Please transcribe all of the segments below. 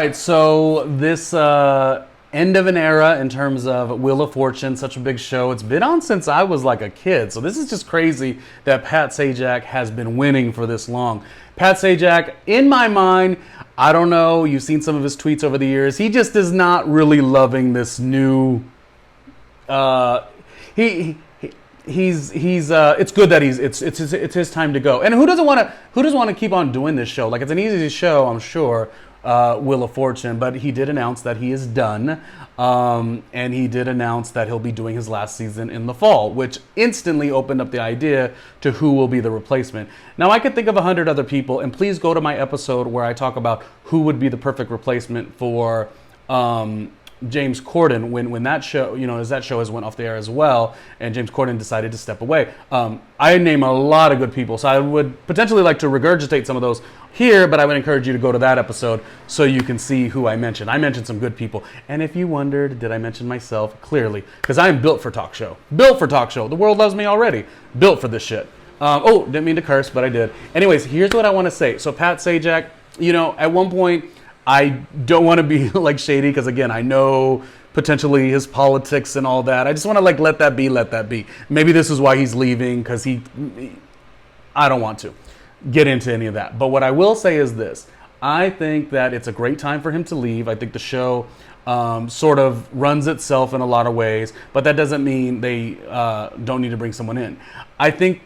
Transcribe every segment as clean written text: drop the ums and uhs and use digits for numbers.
right, so this end of an era in terms of Wheel of Fortune, such a big show. It's been on since I was like a kid, so this is just crazy that Pat Sajak has been winning for this long. Pat Sajak, in my mind, I don't know, you've seen some of his tweets over the years, he just is not really loving this new... it's good that it's his time to go. And who doesn't want to keep on doing this show? Like, it's an easy show, I'm sure, Wheel of Fortune, but he did announce that he is done. And he did announce that he'll be doing his last season in the fall, which instantly opened up the idea to who will be the replacement. Now, I could think of 100 other people, and please go to my episode where I talk about who would be the perfect replacement for James Corden when that show, as that show has went off the air as well, and James Corden decided to step away. I name a lot of good people, so I would potentially like to regurgitate some of those here, but I would encourage you to go to that episode so you can see who I mentioned. I mentioned some good people, and if you wondered, did I mention myself? Clearly, because I am built for talk show. Built for talk show. The world loves me already. Built for this shit. Didn't mean to curse, but I did. Anyways, here's what I want to say. So Pat Sajak, at one point, I don't want to be like shady because, again, I know potentially his politics and all that. I just want to let that be. Maybe this is why he's leaving, because I don't want to get into any of that. But what I will say is this. I think that it's a great time for him to leave. I think the show sort of runs itself in a lot of ways, but that doesn't mean they don't need to bring someone in. I think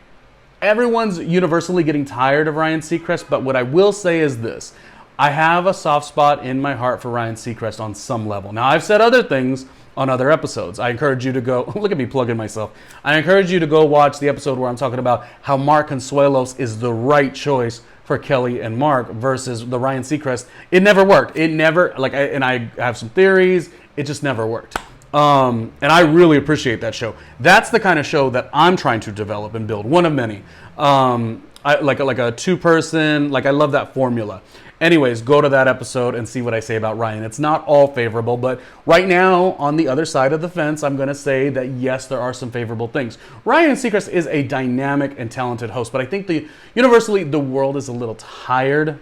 everyone's universally getting tired of Ryan Seacrest, but what I will say is this. I have a soft spot in my heart for Ryan Seacrest on some level. Now, I've said other things on other episodes. I encourage you to go, look at me plugging myself. I encourage you to go watch the episode where I'm talking about how Mark Consuelos is the right choice for Kelly and Mark versus the Ryan Seacrest. It never worked. It never, I have some theories. It just never worked. And I really appreciate that show. That's the kind of show that I'm trying to develop and build. One of many. Like a two-person, I love that formula. Anyways, go to that episode and see what I say about Ryan. It's not all favorable, but right now, on the other side of the fence, I'm going to say that yes, there are some favorable things. Ryan Seacrest is a dynamic and talented host, but I think universally the world is a little tired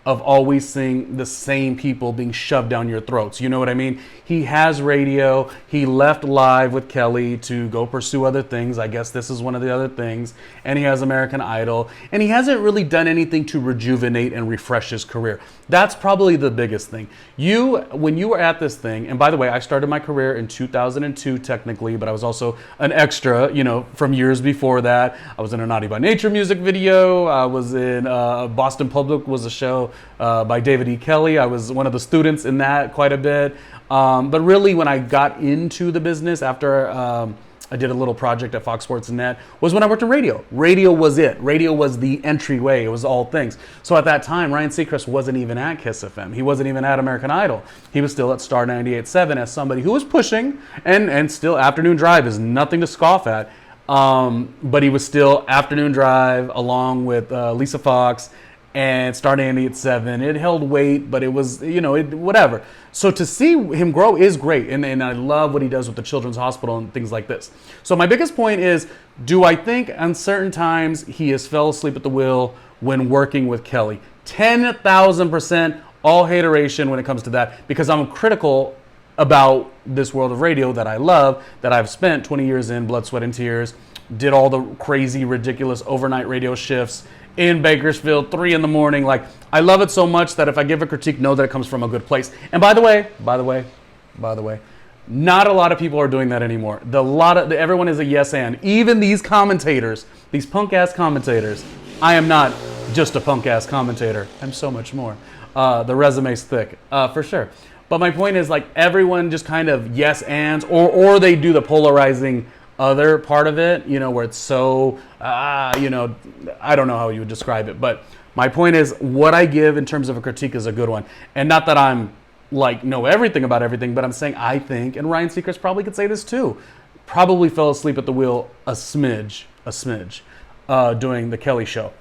of always seeing the same people being shoved down your throats. You know what I mean? He has radio. He left live with Kelly to go pursue other things. I guess this is one of the other things. And he has American Idol. And he hasn't really done anything to rejuvenate and refresh his career. That's probably the biggest thing. When you were at this thing, and by the way, I started my career in 2002 technically, but I was also an extra, from years before that. I was in a Naughty by Nature music video. I was in Boston Public was a show by David E. Kelly. I was one of the students in that quite a bit. But really, when I got into the business after I did a little project at Fox Sports Net, was when I worked in radio. Radio was it. Radio was the entryway. It was all things. So at that time, Ryan Seacrest wasn't even at Kiss FM. He wasn't even at American Idol. He was still at Star 98.7 as somebody who was pushing, and still Afternoon Drive is nothing to scoff at. But he was still Afternoon Drive along with Lisa Fox and Star 98.7. It held weight, but it was, whatever. So to see him grow is great. And I love what he does with the Children's Hospital and things like this. So my biggest point is, do I think on certain times he has fell asleep at the wheel when working with Kelly? 10,000% all hateration when it comes to that, because I'm critical about this world of radio that I love, that I've spent 20 years in, blood, sweat, and tears, did all the crazy, ridiculous overnight radio shifts in Bakersfield, 3 a.m. I love it so much that if I give a critique, know that it comes from a good place. And by the way, not a lot of people are doing that anymore. Everyone is a yes and. Even these commentators, these punk ass commentators. I am not just a punk ass commentator. I'm so much more. The resume's thick, for sure. But my point is, everyone just kind of yes ands, or they do the polarizing other part of it, where it's so, I don't know how you would describe it, but my point is what I give in terms of a critique is a good one. And not that I'm know everything about everything, but I'm saying I think, and Ryan Seacrest probably could say this too, probably fell asleep at the wheel a smidge, doing the Kelly show.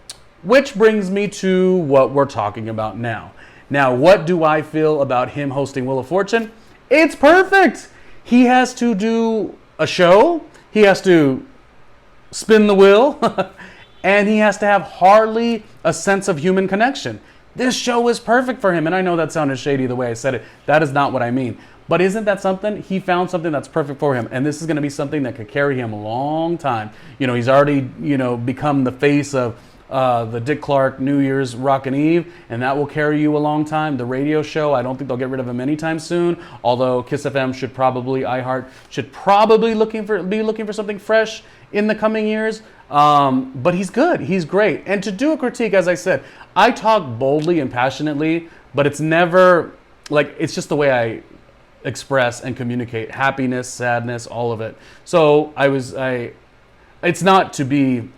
Which brings me to what we're talking about now. Now, what do I feel about him hosting Wheel of Fortune? It's perfect. He has to do a show. He has to spin the wheel, and he has to have hardly a sense of human connection. this show is perfect for him. And I know that sounded shady the way I said it. That is not what I mean. But isn't that something? He found something that's perfect for him. And this is going to be something that could carry him a long time. You know, he's already, you know, become the face of the Dick Clark New Year's Rockin' Eve, and that will carry you a long time. The radio show, I don't think they'll get rid of him anytime soon, although Kiss FM should probably, iHeart should probably be looking for something fresh in the coming years. But he's good. He's great. And to do a critique, as I said, I talk boldly and passionately, but it's never, like, it's just the way I express and communicate happiness, sadness, all of it. So it's not to be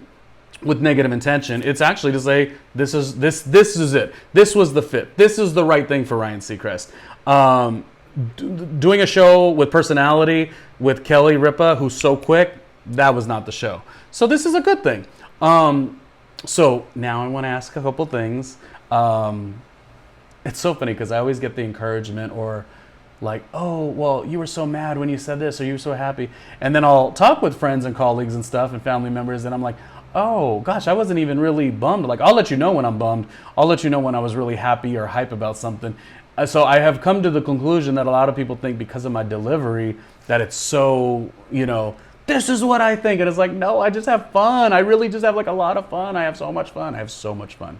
with negative intention. It's actually to say this is it. This was the fit. This is the right thing for Ryan Seacrest. Doing a show with personality with Kelly Ripa, who's so quick, that was not the show. So this is a good thing. So now I want to ask a couple things. It's so funny because I always get the encouragement or like, oh, well, you were so mad when you said this, or you were so happy. And then I'll talk with friends and colleagues and stuff and family members, and I'm like, oh, gosh, I wasn't even really bummed. Like, I'll let you know when I'm bummed. I'll let you know when I was really happy or hype about something. So I have come to the conclusion that a lot of people think because of my delivery that it's so, you know, this is what I think. And it's like, no, I just have fun. I really just have like a lot of fun. I have so much fun. I have so much fun.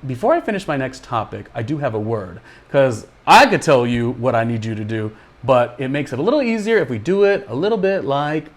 Before I finish my next topic, I do have a word, because I could tell you what I need you to do, but it makes it a little easier if we do it a little bit like.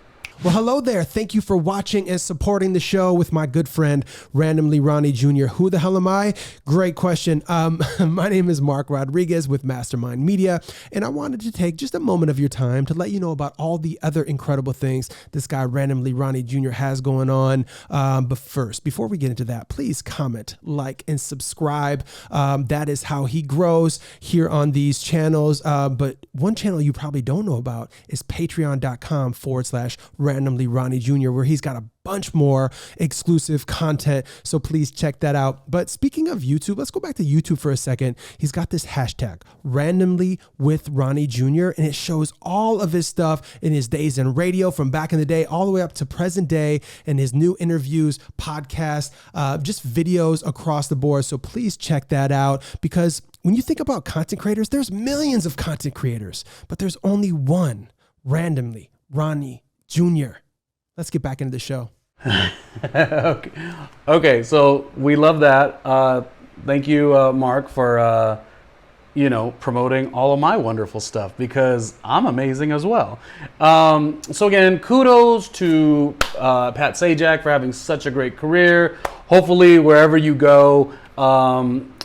Well, hello there. Thank you for watching and supporting the show with my good friend, RandomlyRJ Jr. Who the hell am I? Great question. My name is Mark Rodriguez with Mastermind Media, and I wanted to take just a moment of your time to let you know about all the other incredible things this guy, RandomlyRJ Jr. has going on. But first, before we get into that, please comment, like, and subscribe. That is how he grows here on these channels. But one channel you probably don't know about is patreon.com/RandomlyRJ Jr., where he's got a bunch more exclusive content. So please check that out. But speaking of YouTube, let's go back to YouTube for a second. He's got this hashtag randomly with Ronnie Jr. and it shows all of his stuff in his days in radio from back in the day, all the way up to present day, and his new interviews, podcasts, just videos across the board. So please check that out, because when you think about content creators, there's millions of content creators, but there's only one, Randomly Ronnie Jr. Let's get back into the show. Okay, so we love that. Thank you, Mark, for promoting all of my wonderful stuff, because I'm amazing as well. So again, kudos to Pat Sajak for having such a great career. Hopefully, wherever you go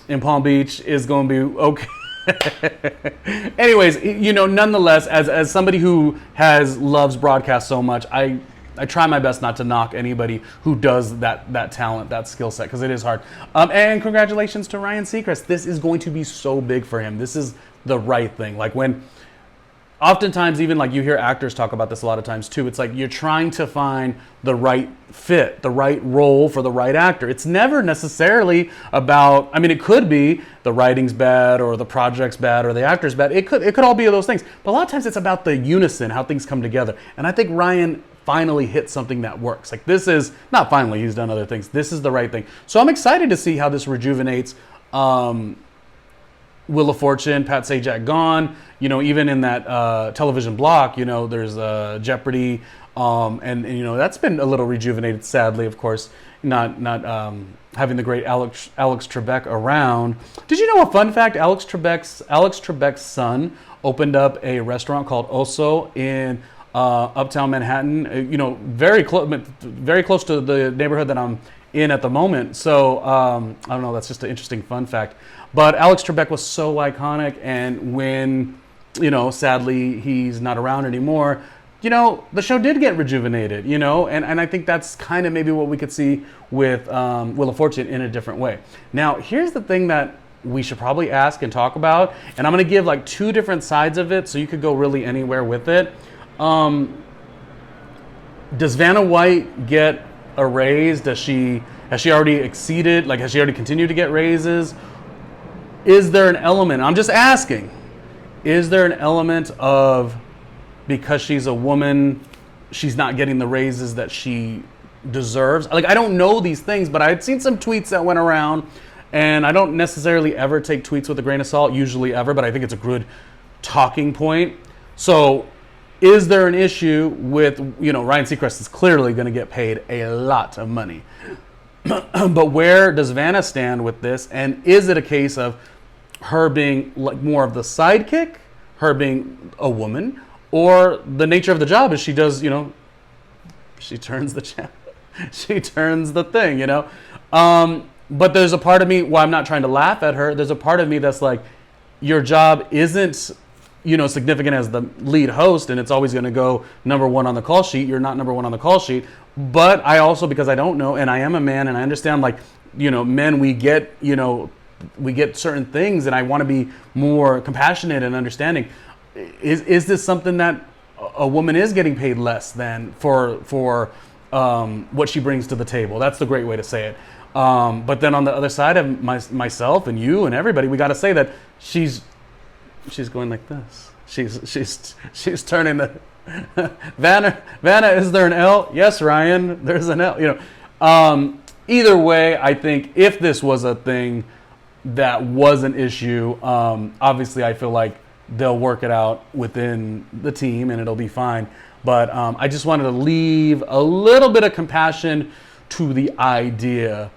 in Palm Beach is going to be okay. Anyways, nonetheless, as somebody who loves broadcast so much, I try my best not to knock anybody who does that talent, that skill set, because it is hard. And congratulations to Ryan Seacrest. This is going to be so big for him. This is the right thing. Like, when oftentimes, even like you hear actors talk about this a lot of times too, it's like you're trying to find the right fit, the right role for the right actor. It's never necessarily about, I mean, it could be the writing's bad or the project's bad or the actor's bad. It could all be of those things. But a lot of times it's about the unison, how things come together. And I think Ryan finally hit something that works. Like, this is, not finally, he's done other things. This is the right thing. So I'm excited to see how this rejuvenates Wheel of Fortune, Pat Sajak gone, even in that television block, there's Jeopardy, and that's been a little rejuvenated, sadly, of course, not having the great Alex Trebek around. Did you know a fun fact? Alex Trebek's son opened up a restaurant called Oso in Uptown Manhattan, very close to the neighborhood that I'm in at the moment. So I don't know, that's just an interesting fun fact. But Alex Trebek was so iconic, and when, sadly he's not around anymore, the show did get rejuvenated, and I think that's kind of maybe what we could see with Wheel of Fortune in a different way. Now, here's the thing that we should probably ask and talk about, and I'm going to give like two different sides of it, so you could go really anywhere with it. Does Vanna White get a raise? Has she already exceeded? Like, has she already continued to get raises? Is there an element, I'm just asking, is there an element of, because she's a woman, she's not getting the raises that she deserves? Like, I don't know these things, but I had seen some tweets that went around, And I don't necessarily ever take tweets with a grain of salt, usually ever, but I think it's a good talking point. So is there an issue with, Ryan Seacrest is clearly going to get paid a lot of money. But where does Vanna stand with this? And is it a case of her being like more of the sidekick, her being a woman, or the nature of the job is she does, she turns the channel, she turns the thing, But there's a part of me, while I'm not trying to laugh at her, there's a part of me that's like, your job isn't, significant as the lead host, and it's always going to go number one on the call sheet. You're not number one on the call sheet. But I also, because I don't know, and I am a man, and I understand, like, men, we get certain things, and I want to be more compassionate and understanding. Is this something that a woman is getting paid less than for what she brings to the table? That's the great way to say it. But then on the other side of myself and you and everybody, we got to say that she's going like this. She's turning the Vanna. Is there an L? Yes, Ryan. There's an L. Either way, I think if this was a thing that was an issue, obviously I feel like they'll work it out within the team and it'll be fine. But I just wanted to leave a little bit of compassion to the idea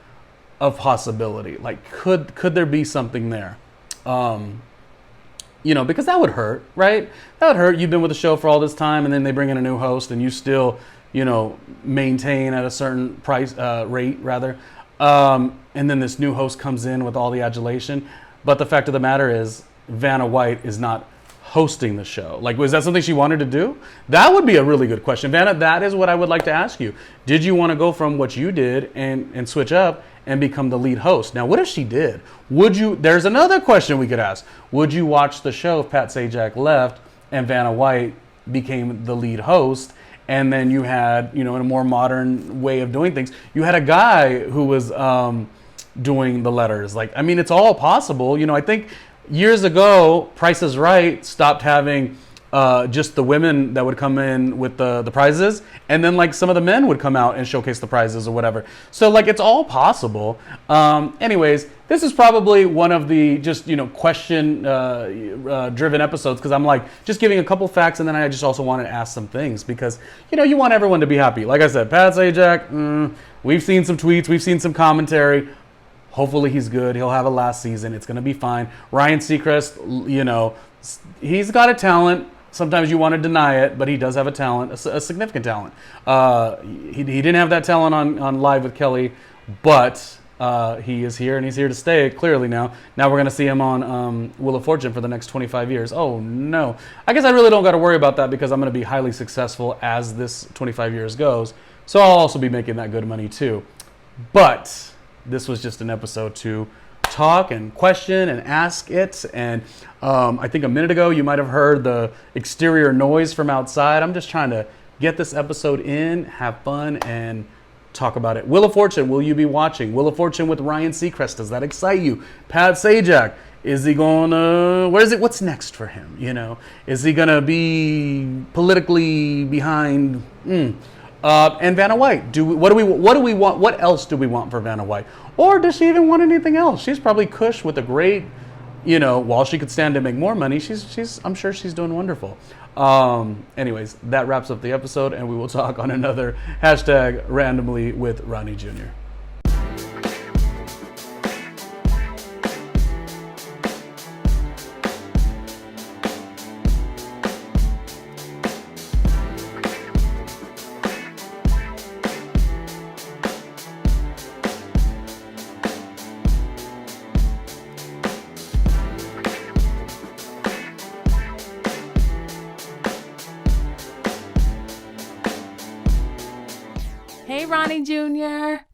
of possibility. Like, could there be something there? Because that would hurt, right? That would hurt. You've been with the show for all this time, and then they bring in a new host, and you still, maintain at a certain price rate, rather. And then this new host comes in with all the adulation. But the fact of the matter is, Vanna White is not hosting the show. Like, was that something she wanted to do? That would be a really good question. Vanna, that is what I would like to ask you. Did you want to go from what you did and switch up and become the lead host? Now, what if she did? There's another question we could ask. Would you watch the show if Pat Sajak left and Vanna White became the lead host? And then you had, in a more modern way of doing things, you had a guy who was doing the letters. Like, I mean, it's all possible. I think years ago, Price is Right stopped having just the women that would come in with the prizes, and then like some of the men would come out and showcase the prizes or whatever. So like, it's all possible. Anyways, this is probably one of the just question driven episodes, because I'm like just giving a couple facts, and then I just also wanted to ask some things, because you want everyone to be happy. Like I said, Pat Sajak, we've seen some tweets, we've seen some commentary. Hopefully he's good. He'll have a last season. It's going to be fine. Ryan Seacrest, he's got a talent. Sometimes you want to deny it, but he does have a talent, a significant talent. He didn't have that talent on Live with Kelly, but he is here, and he's here to stay, clearly now. Now we're going to see him on Wheel of Fortune for the next 25 years. Oh, no. I guess I really don't got to worry about that, because I'm going to be highly successful as this 25 years goes. So I'll also be making that good money too. But this was just an episode to talk and question and ask it. And I think a minute ago you might have heard the exterior noise from outside. I'm just trying to get this episode in, have fun, and talk about it. Wheel of Fortune, will you be watching? Wheel of Fortune with Ryan Seacrest, does that excite you? Pat Sajak, is he going to, what's next for him? Is he going to be politically behind? And Vanna White, what do we want? What else do we want for Vanna White? Or does she even want anything else? She's probably cush with a great, while she could stand to make more money, I'm sure she's doing wonderful. Anyways, that wraps up the episode, and we will talk on another hashtag randomly with Ronnie Jr. Hey, Ronnie Jr.